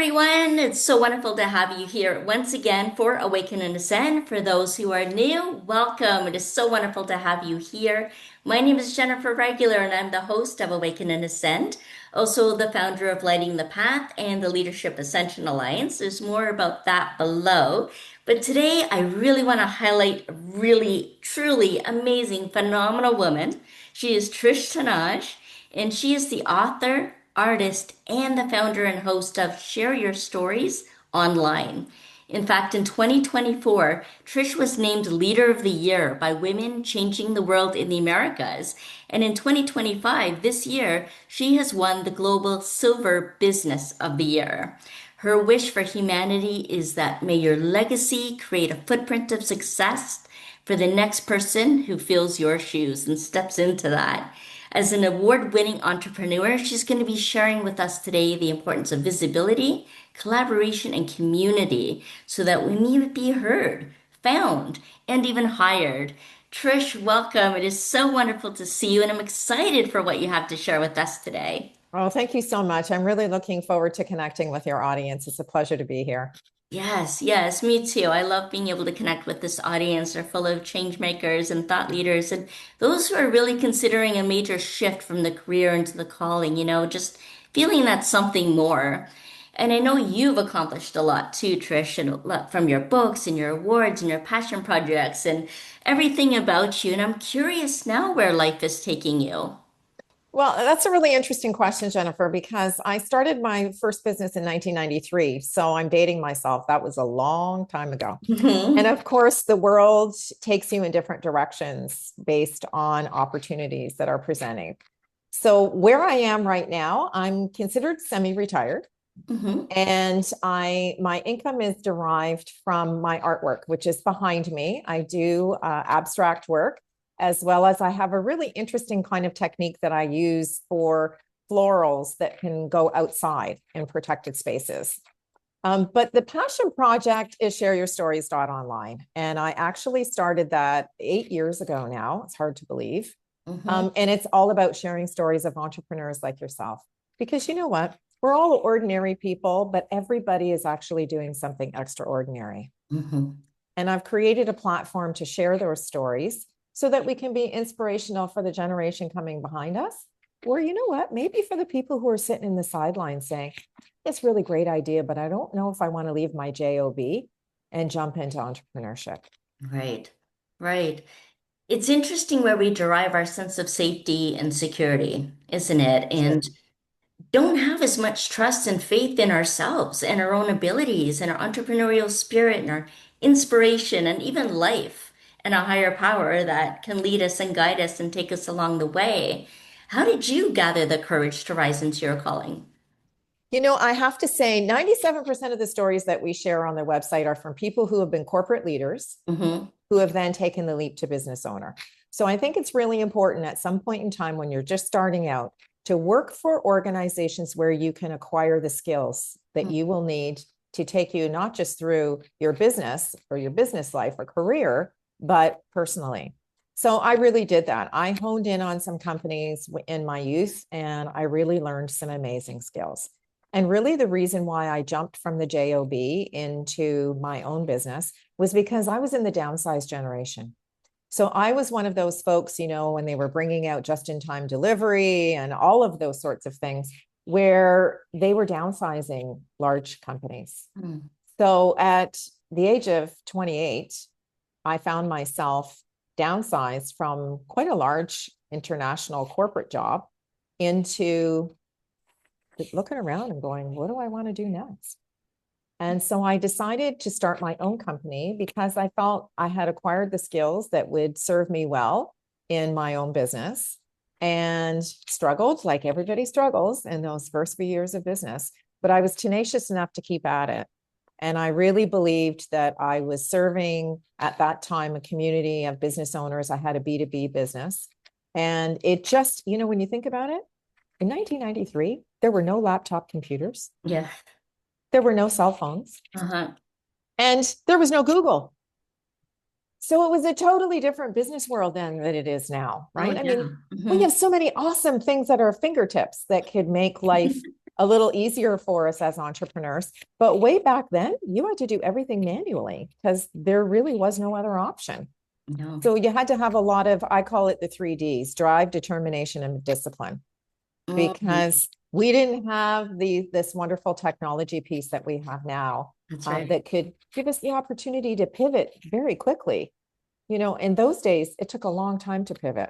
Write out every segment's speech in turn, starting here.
everyone. It's so wonderful to have you here once again for Awaken and Ascend. For those who are new, welcome. It is so wonderful to have you here. My name is Jennifer Regular, and I'm the host of Awaken and Ascend, also the founder of Lighting the Path and the Leadership Ascension Alliance. There's more about that below. But today, I really want to highlight a really, truly amazing, phenomenal woman. She is Trish Tonaj, and she is the author, artist, and the founder and host of Share Your Stories Online. In fact, in 2024, Trish was named Leader of the Year by Women Changing the World in the Americas. And in 2025, this year, she has won the Global Silver Business of the Year. Her wish for humanity is that may your legacy create a footprint of success for the next person who fills your shoes and steps into that. As an award-winning entrepreneur, she's going to be sharing with us today the importance of visibility, collaboration, and community so that we may be heard, found, and even hired. Trish, welcome. It is so wonderful to see you, and I'm excited for what you have to share with us today. Oh, thank you so much. I'm really looking forward to connecting with your audience. It's a pleasure to be here. Yes, yes, me too. I love being able to connect with this audience. They're full of change makers and thought leaders and those who are really considering a major shift from the career into the calling, just feeling that something more. And I know you've accomplished a lot too, Trish, and a lot from your books and your awards and your passion projects and everything about you. And I'm curious now where life is taking you. Well, that's a really interesting question, Jennifer, because I started my first business in 1993. So I'm dating myself. That was a long time ago. And Hmm. of course, the world takes you in different directions based on opportunities that are presenting. So where I am right now, I'm considered semi-retired. Hmm. And my income is derived from my artwork, which is behind me. I do abstract work, as well as I have a really interesting kind of technique that I use for florals that can go outside in protected spaces. But the passion project is Share Your Stories online. And I actually started that 8 years ago now. It's hard to believe. Hmm. And it's all about sharing stories of entrepreneurs like yourself. Because you know what? We're all ordinary people, but everybody is actually doing something extraordinary. Hmm. And I've created a platform to share those stories so that we can be inspirational for the generation coming behind us. Or, you know what? Maybe for the people who are sitting in the sidelines saying, it's really great idea, but I don't know if I want to leave my job and jump into entrepreneurship. Right, right. It's interesting where we derive our sense of safety and security, isn't it? That's it. And don't have as much trust and faith in ourselves and our own abilities and our entrepreneurial spirit and our inspiration and even life and a higher power that can lead us and guide us and take us along the way. How did you gather the courage to rise into your calling? You know, I have to say 97% of the stories that we share on the website are from people who have been corporate leaders Hmm. who have then taken the leap to business owner. So I think it's really important at some point in time when you're just starting out to work for organizations where you can acquire the skills that you will need to take you not just through your business or your business life or career, but personally. So I really did that. I honed in on some companies in my youth and I really learned some amazing skills. And really, the reason why I jumped from the JOB into my own business was because I was in the downsized generation. So I was one of those folks, when they were bringing out just in time delivery and all of those sorts of things, where they were downsizing large companies. Mm. So at the age of 28, I found myself downsized from quite a large international corporate job into looking around and going, what do I want to do next? And so I decided to start my own company because I felt I had acquired the skills that would serve me well in my own business and struggled like everybody struggles in those first few years of business. But I was tenacious enough to keep at it. And I really believed that I was serving at that time a community of business owners. I had a B2B business. And it just, when you think about it, in 1993, there were no laptop computers. Yeah. There were no cell phones. Uh-huh. And there was no Google. So it was a totally different business world then than it is now, Oh, right? I yeah. mean, we Hmm. have so many awesome things at our fingertips that could make life a little easier for us as entrepreneurs. But way back then, you had to do everything manually because there really was no other option. No. So you had to have a lot of, I call it the 3Ds: drive, determination, and discipline, Mhm. because we didn't have this wonderful technology piece that we have now, That's right. that could give us the opportunity to pivot very quickly. In those days, it took a long time to pivot.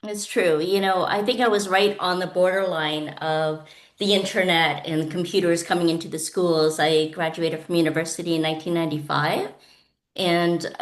It's true. I think I was right on the borderline of the internet and computers coming into the schools. I graduated from university in 1995,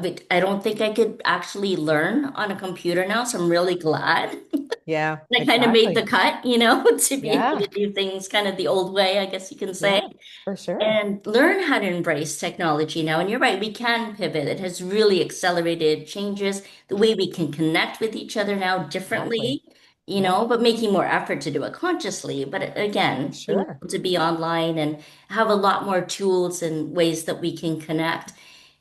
but I don't think I could actually learn on a computer now, so I'm really glad. Yeah, I kind of made the exactly. cut, to be able Yeah, to do things kind of the old way, I guess you can say, yeah, for sure. and learn how to embrace technology now. And you're right, we can pivot. It has really accelerated changes, the way we can connect with each other now Exactly. differently, Yeah, but making more effort to do it consciously. But for again, being sure. able to be online and have a lot more tools and ways that we can connect.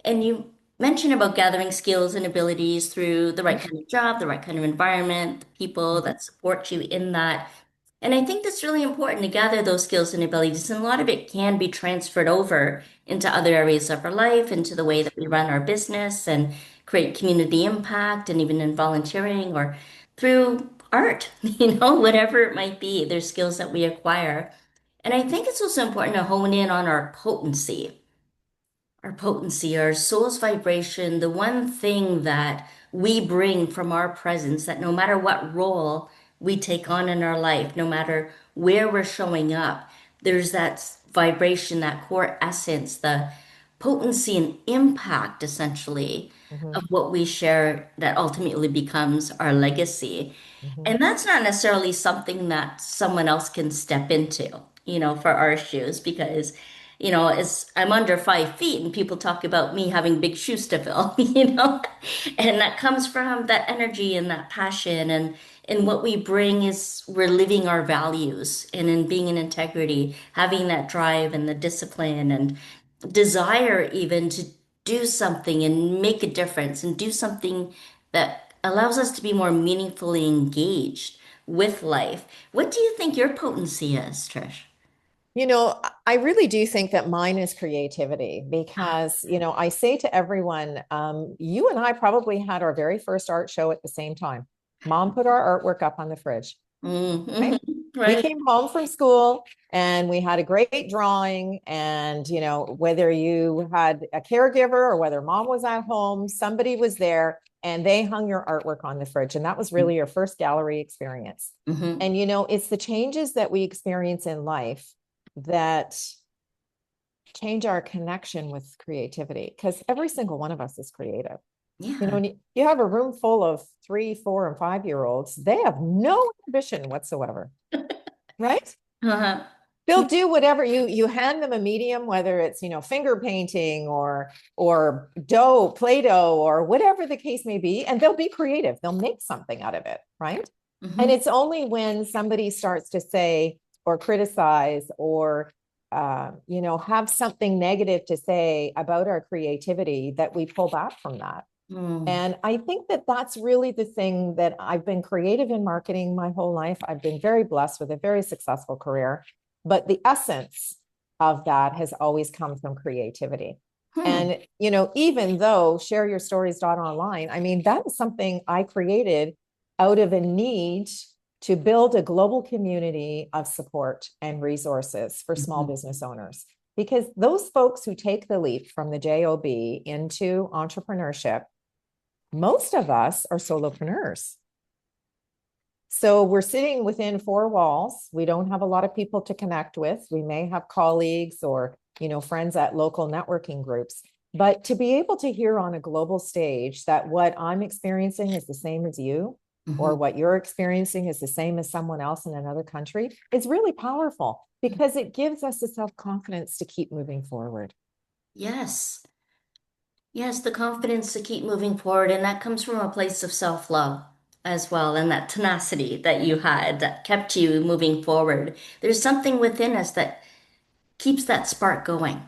And you mentioned about gathering skills and abilities through the right Mhm, kind of job, the right kind of environment, the people mhm, that support you in that. And I think that's really important to gather those skills and abilities. And a lot of it can be transferred over into other areas of our life, into the way that we run our business and create community impact, and even in volunteering or through art, whatever it might be. There's skills that we acquire. And I think it's also important to hone in on our soul's vibration, the one thing that we bring from our presence, that no matter what role we take on in our life, no matter where we're showing up, there's that vibration, that core essence, the potency and impact, essentially, mhm, of what we share that ultimately becomes our legacy. mhm. And that's not necessarily something that someone else can step into, for our shoes, because, it's I'm under 5 feet and people talk about me having big shoes to fill, and that comes from that energy and that passion. And what we bring is we're living our values and in being in integrity, having that drive and the discipline and desire even to do something and make a difference and do something that allows us to be more meaningfully engaged with life. What do you think your potency is, Trish? I really do think that mine is creativity because, I say to everyone, you and I probably had our very first art show at the same time. Mom put our artwork up on the fridge, Mm-hmm. right? We Right. came home from school and we had a great drawing. And, whether you had a caregiver or whether mom was at home, somebody was there and they hung your artwork on the fridge. And that was really your first gallery experience. Mm-hmm. And, it's the changes that we experience in life that change our connection with creativity, because every single one of us is creative. Yeah. When you have a room full of 3, 4, and 5 year olds, they have no ambition whatsoever, right? Uh-huh. They'll do whatever you hand them a medium, whether it's finger painting or dough, play-doh, or whatever the case may be, and they'll be creative. They'll make something out of it, right? And Mm-hmm. it's only when somebody starts to say or criticize or have something negative to say about our creativity that we pull back from that. Mm. And I think that that's really the thing. That I've been creative in marketing my whole life. I've been very blessed with a very successful career, but the essence of that has always come from creativity. Hmm. And, even though share your stories online, I mean, that is something I created out of a need to build a global community of support and resources for small Mm-hmm. business owners. Because those folks who take the leap from the job into entrepreneurship, most of us are solopreneurs. So we're sitting within four walls. We don't have a lot of people to connect with. We may have colleagues or, friends at local networking groups. But to be able to hear on a global stage that what I'm experiencing is the same as you, Mm-hmm. or what you're experiencing is the same as someone else in another country, is really powerful because it gives us the self-confidence to keep moving forward. Yes. Yes, the confidence to keep moving forward. And that comes from a place of self-love as well. And that tenacity that you had that kept you moving forward. There's something within us that keeps that spark going,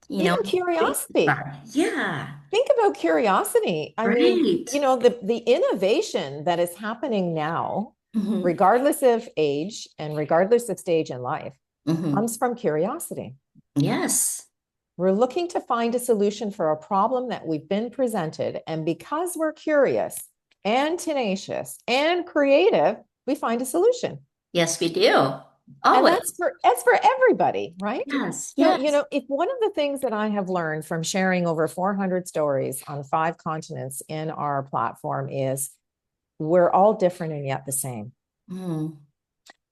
you know? And curiosity. Spark. Yeah, Think about curiosity. I mean, right. the innovation that is happening now, Hmm. regardless of age and regardless of stage in life, Hmm. comes from curiosity. Yes. We're looking to find a solution for a problem that we've been presented. And because we're curious and tenacious and creative, we find a solution. Yes, we do. And Always. that's for everybody, right? Yes. So, Yes. if one of the things that I have learned from sharing over 400 stories on 5 continents in our platform is we're all different and yet the same. Mm.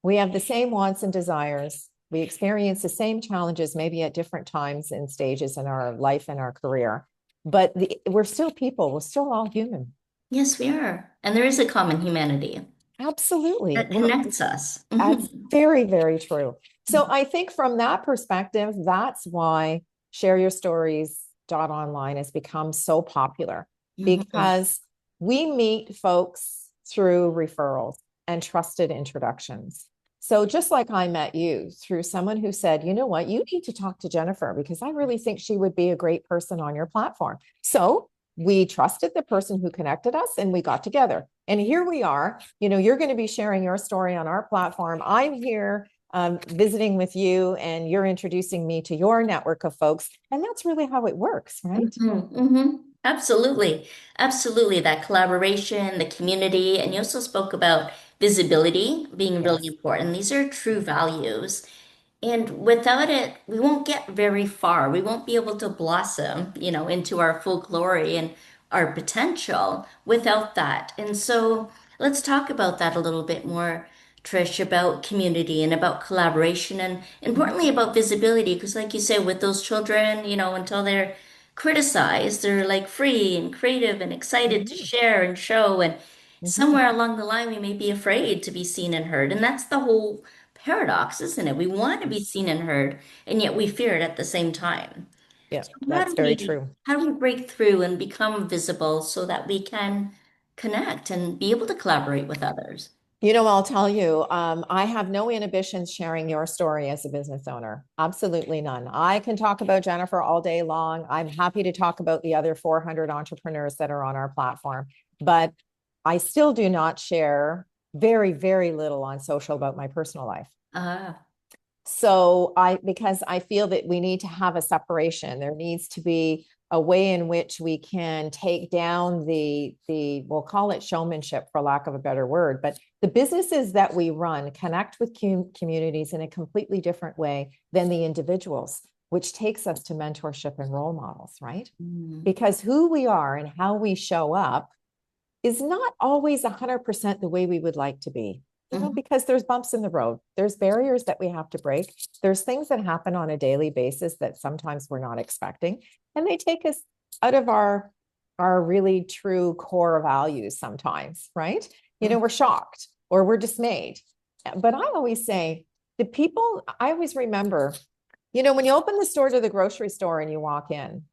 We have the same wants and desires. We experience the same challenges, maybe at different times and stages in our life and our career. But we're still people. We're still all human. Yes, we are. And there is a common humanity Absolutely. that connects us. That's Hmm. very, very true. So I think from that perspective, that's why Share Your Stories online has become so popular, Hmm. because we meet folks through referrals and trusted introductions. So just like I met you through someone who said, you know what, you need to talk to Jennifer because I really think she would be a great person on your platform. So we trusted the person who connected us and we got together. And here we are. You're going to be sharing your story on our platform. I'm here visiting with you, and you're introducing me to your network of folks. And that's really how it works, right? Hmm. Hmm. Absolutely. Absolutely. That collaboration, the community, and you also spoke about visibility being really Yes. important. These are true values. And without it, we won't get very far. We won't be able to blossom, into our full glory and our potential without that. And so let's talk about that a little bit more, Trish, about community and about collaboration and Mm-hmm. importantly about visibility. Because, like you say, with those children, until they're criticized, they're like free and creative and excited to Mm-hmm. share and show. And Mm-hmm. somewhere along the line, we may be afraid to be seen and heard. And that's the whole paradox, isn't it? We want to be seen and heard, and yet we fear it at the same time. Yeah, So that's very true. how do we break through and become visible so that we can connect and be able to collaborate with others? I'll tell you, I have no inhibitions sharing your story as a business owner. Absolutely none. I can talk about Jennifer all day long. I'm happy to talk about the other 400 entrepreneurs that are on our platform, but I still do not share very, very little on social about my personal life. Ah, So because I feel that we need to have a separation. There needs to be a way in which we can take down we'll call it showmanship for lack of a better word, but the businesses that we run connect with communities in a completely different way than the individuals, which takes us to mentorship and role models, right? mm, Because who we are and how we show up is not always 100% the way we would like to be, mhm. because there's bumps in the road. There's barriers that we have to break. There's things that happen on a daily basis that sometimes we're not expecting, and they take us out of our really true core values sometimes, right? Mm. We're shocked or we're dismayed. But I always say, I always remember, when you open the door to the grocery store and you walk in,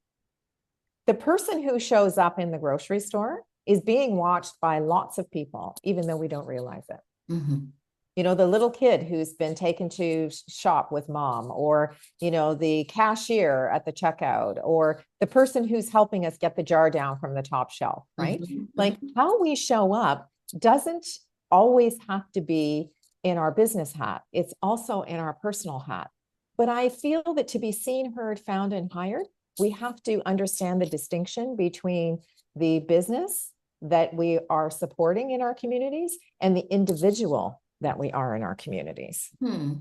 the person who shows up in the grocery store is being watched by lots of people, even though we don't realize it. Mhm. The little kid who's been taken to shop with mom, or, the cashier at the checkout, or the person who's helping us get the jar down from the top shelf, right? Mhm. Like Mhm. how we show up doesn't always have to be in our business hat, it's also in our personal hat. But I feel that to be seen, heard, found, and hired, we have to understand the distinction between the business that we are supporting in our communities and the individual that we are in our communities. Hmm.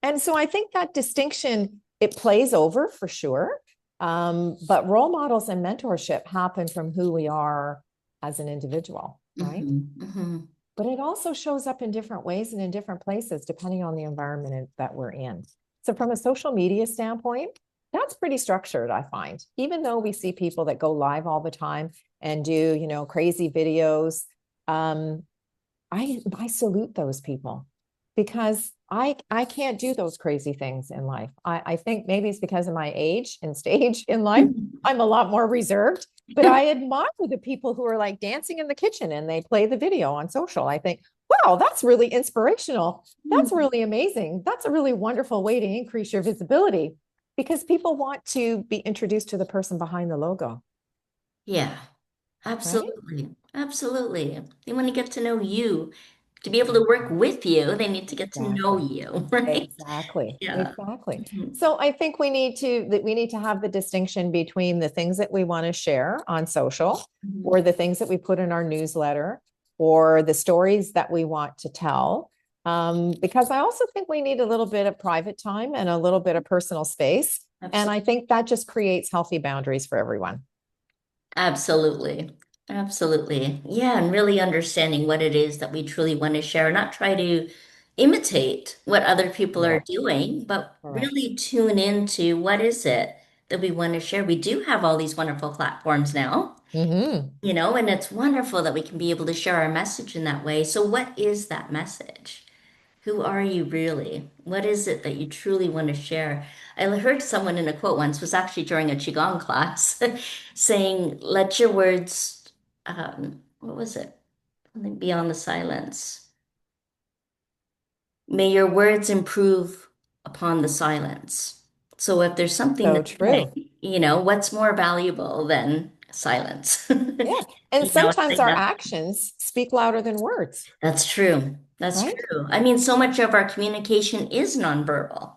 And so I think that distinction, it plays over for sure. But role models and mentorship happen from who we are as an individual, right? Mhm. Mhm. But it also shows up in different ways and in different places, depending on the environment that we're in. So from a social media standpoint, that's pretty structured, I find. Even though we see people that go live all the time and do, crazy videos, um, I salute those people, because I can't do those crazy things in life. I think maybe it's because of my age and stage in life. I'm a lot more reserved, but I admire the people who are like dancing in the kitchen and they play the video on social. I think, wow, that's really inspirational. That's really amazing. That's a really wonderful way to increase your visibility, because people want to be introduced to the person behind the logo, Yeah, right? absolutely. Absolutely. They want to get to know you. To be able to work with you, they need to get to know Exactly. you, right? Exactly. Yeah. Exactly. Mhm. So I think we need to have the distinction between the things that we want to share on social Mhm. or the things that we put in our newsletter or the stories that we want to tell. Because I also think we need a little bit of private time and a little bit of personal space. And I Absolutely. think that just creates healthy boundaries for everyone. Absolutely. Absolutely. Yeah, and really understanding what it is that we truly want to share, not try to imitate what other people are Correct. doing, but Correct. really tune into what is it that we want to share. We do have all these wonderful platforms now, Hmm. and it's wonderful that we can be able to share our message in that way. So what is that message? Who are you really? What is it that you truly want to share? I heard someone in a quote once, was actually during a Qigong class, saying, let your words, what was it? Something beyond the silence. May your words improve upon the silence. So if there's something So to say, true. what's more valuable than silence? Yeah. And Saying sometimes our that. actions speak louder than words, That's true. That's right? true. I mean, so much of our communication is nonverbal.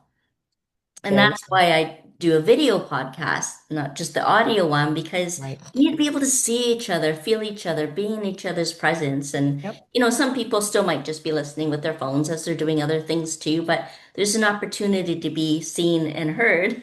And Very that's true. why I do a video podcast, not just the audio one, because Right. we need to be able to see each other, feel each other, be in each other's presence. And, Yep. some people still might just be listening with their phones as they're doing other things too, but there's an opportunity to be seen and heard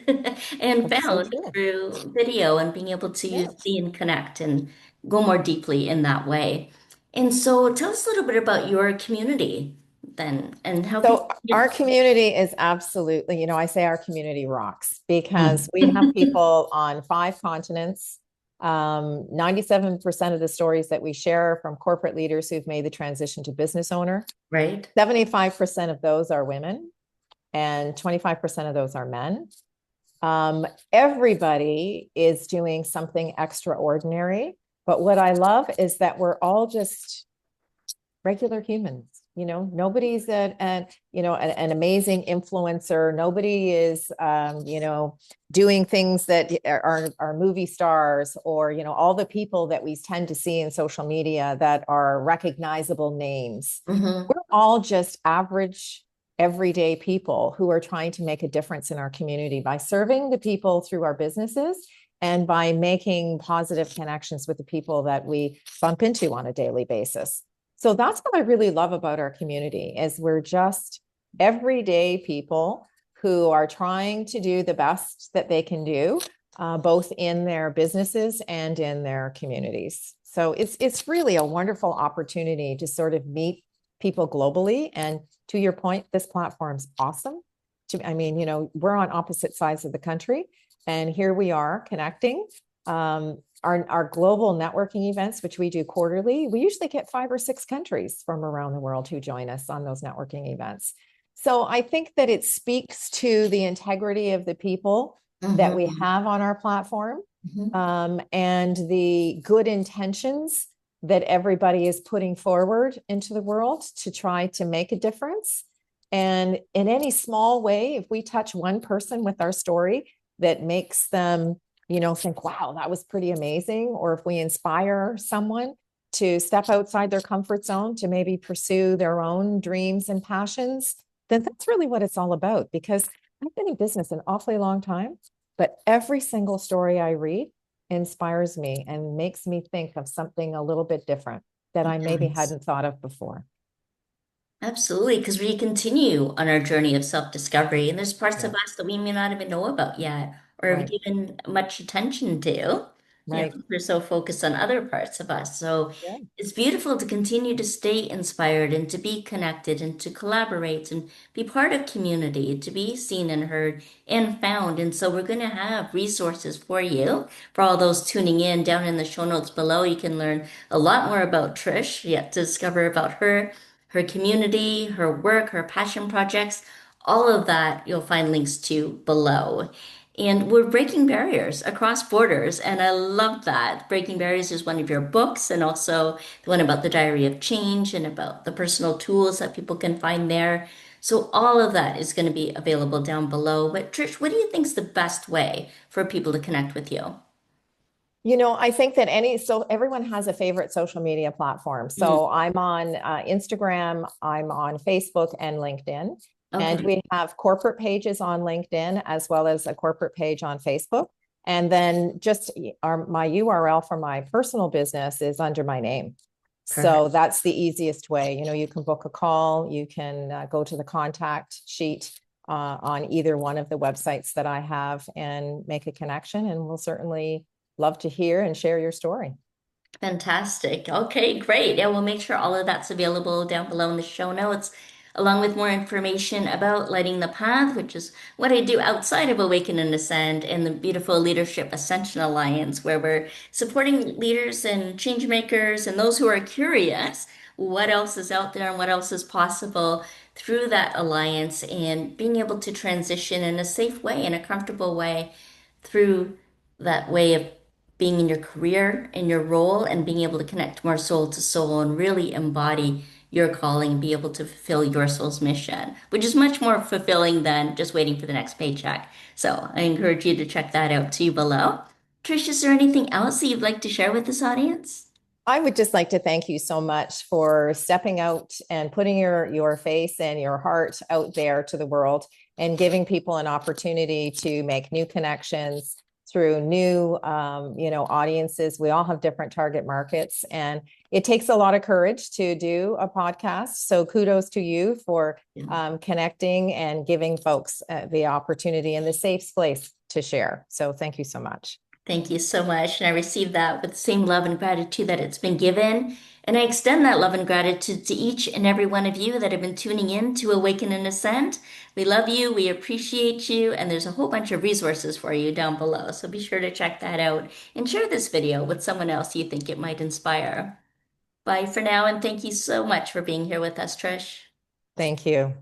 and That's so found true. through video and being able to Yeah. see and connect and go more deeply in that way. And so tell us a little bit about your community then and how So people. our community is absolutely, I say our community rocks because Mm. we have people on 5 continents. 97% of the stories that we share are from corporate leaders who've made the transition to business owner. Right? 75% of those are women and 25% of those are men. Everybody is doing something extraordinary. But what I love is that we're all just regular humans. Nobody's an amazing influencer. Nobody is doing things that are movie stars or all the people that we tend to see in social media that are recognizable names. Hmm. We're all just average everyday people who are trying to make a difference in our community by serving the people through our businesses and by making positive connections with the people that we bump into on a daily basis. So that's what I really love about our community is we're just everyday people who are trying to do the best that they can do, both in their businesses and in their communities. So it's really a wonderful opportunity to sort of meet people globally. And to your point, this platform's awesome. I mean, we're on opposite sides of the country, and here we are connecting. Our global networking events, which we do quarterly, we usually get 5 or 6 countries from around the world who join us on those networking events. So I think that it speaks to the integrity of the people that we Hmm. have on our platform, Hmm. and the good intentions that everybody is putting forward into the world to try to make a difference. And in any small way, if we touch one person with our story that makes them think, wow, that was pretty amazing. Or if we inspire someone to step outside their comfort zone to maybe pursue their own dreams and passions, then that's really what it's all about. Because I've been in business an awfully long time, but every single story I read inspires me and makes me think of something a little bit different that I maybe Yes. hadn't thought of before. Absolutely, because we continue on our journey of self-discovery, and there's parts Yeah, of us that we may not even know about yet or have right, given much attention to. right. We're so focused on other parts of us. So Yeah. it's beautiful to continue to stay inspired and to be connected and to collaborate and be part of community, to be seen and heard and found. And so we're going to have resources for you, for all those tuning in down in the show notes below. You can learn a lot more about Trish, yet to discover about her community, her work, her passion projects, all of that you'll find links to below. And we're breaking barriers across borders, and I love that. Breaking Barriers is one of your books, and also the one about the Diary of Change and about the personal tools that people can find there. So all of that is going to be available down below. But Trish, what do you think is the best way for people to connect with you? I think that so everyone has a favorite social media platform. Mm, So I'm on Instagram, I'm on Facebook and LinkedIn. And okay, we have corporate pages on LinkedIn as well as a corporate page on Facebook. And then just my URL for my personal business is under my name. perfect. So that's the easiest way. You can book a call, you can go to the contact sheet on either one of the websites that I have and make a connection. And we'll certainly love to hear and share your story. Fantastic. Okay, great. Yeah, we'll make sure all of that's available down below in the show notes, along with more information about Lighting the Path, which is what I do outside of Awaken and Ascend, and the beautiful Leadership Ascension Alliance, where we're supporting leaders and change makers and those who are curious what else is out there and what else is possible through that alliance and being able to transition in a safe way, in a comfortable way through that way of being in your career, in your role, and being able to connect more soul to soul and really embody your calling and be able to fulfill your soul's mission, which is much more fulfilling than just waiting for the next paycheck. So I encourage you to check that out too below. Trish, is there anything else that you'd like to share with this audience? I would just like to thank you so much for stepping out and putting your face and your heart out there to the world and giving people an opportunity to make new connections through new audiences. We all have different target markets, and it takes a lot of courage to do a podcast. So kudos to you for connecting and giving folks the opportunity and the safe place to share. So thank you so much. Thank you so much. And I receive that with the same love and gratitude that it's been given. And I extend that love and gratitude to each and every one of you that have been tuning in to Awaken and Ascend. We love you, we appreciate you, and there's a whole bunch of resources for you down below. So be sure to check that out and share this video with someone else you think it might inspire. Bye for now, and thank you so much for being here with us, Trish. Thank you.